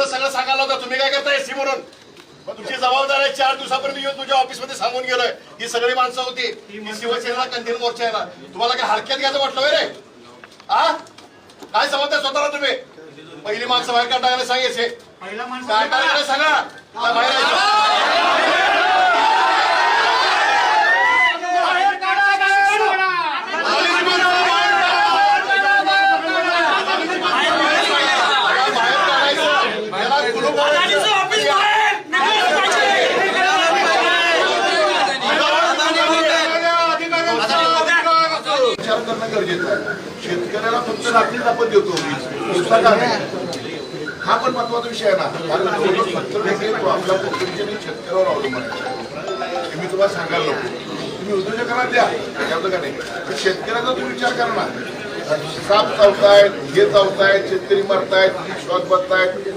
सगळं सांगायला होतं, तुम्ही काय करताय एससी म्हणून? मग तुमची जबाबदारी आहे. 4 दिवसापूर्वी येऊन तुझ्या ऑफिसमध्ये सांगून गेलोय ही सगळी माणसं होती, ही शिवसेनेला कंदील मोर्चाला. तुम्हाला काय हलक्यात घ्यायचं म्हटलं रे? आ काय समजताय स्वतःला तुम्ही? पहिली माणसं बाहेर काढायला सांगायचे, काय करायला सांगा. करणं गरजेचं आहे. शेतकऱ्याला फक्त रात्रीच आपण देतो, हा पण महत्वाचा विषय आहे ना. कारण 70% तो आपल्या कोकणच्या शेतकऱ्यावर अवलंबून आहे. मी तुम्हाला सांगायला नको, तुम्ही उद्योजकांना द्या त्याच्याबद्दल का नाही, शेतकऱ्याचा तुम्ही विचार करा ना. साप चावतायत, हे चावतायत, शेतकरी मरतायत, श्वास बसतायत.